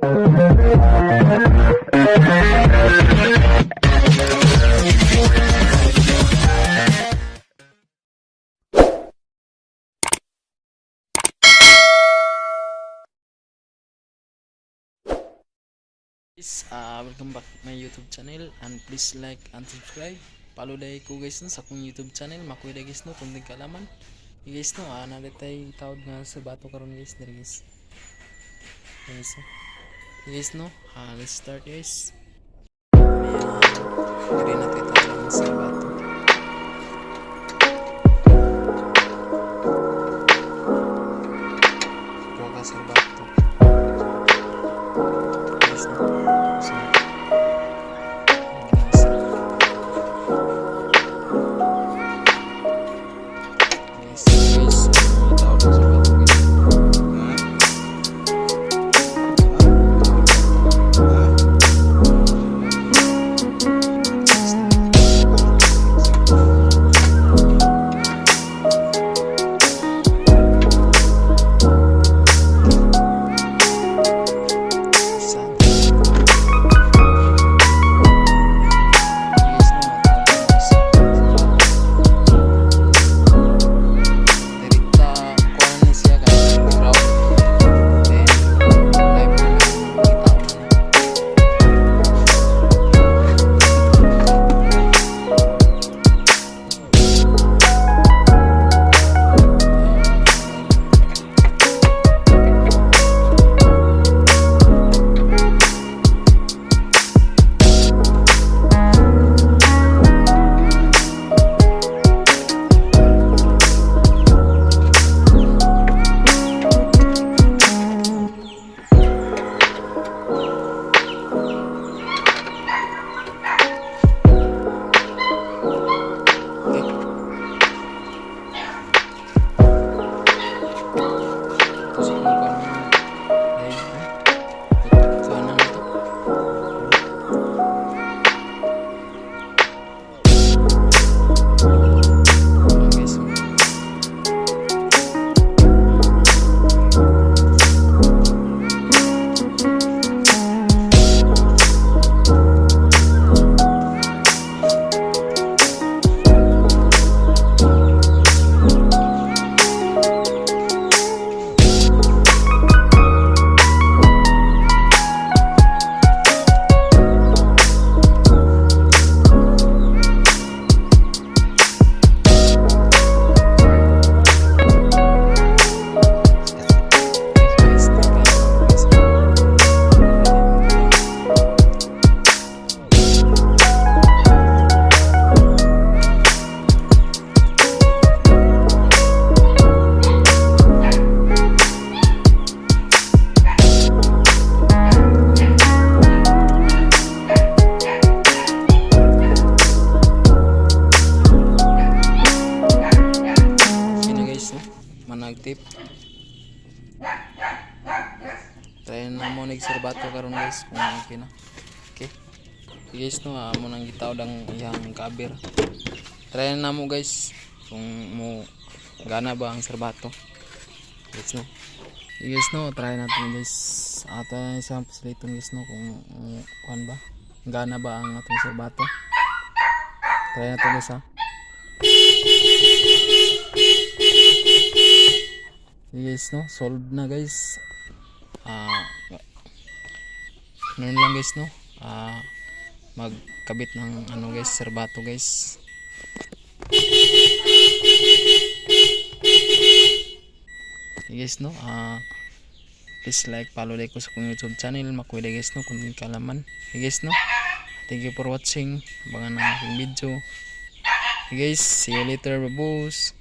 Welcome back to my YouTube channel and please like and subscribe. Follow day ko guys no sa akong YouTube channel. Makuha guys no kung di kaalaman. Guys no naritay tawag nga sa bato karon guys diri guys. Guys no, let's start guys. Diri na tayo tawag sa bato. Kuha sa bato. Guys no. Managtip. Try na mo nagserbato karon guys kung okay na. Okay. Guys no, mo nang gitawd ang iyang cover. Try na mo guys kung mo gana ba ang serbato. Guys no. Guys no, try natin guys. Ata isang facility guys no kung kuan ba? Gana ba ang atong serbato? Try natin guys ha. Guys no, solved na guys. Noon lang guys no. Magkabit ng ano guys, serbato guys. Guys no, please like, follow like ko sa kong YouTube channel. Makuha guys no kung hindi kaalaman. Guys no, thank you for watching. Abangan ang aking video. Guys, see you later, babos.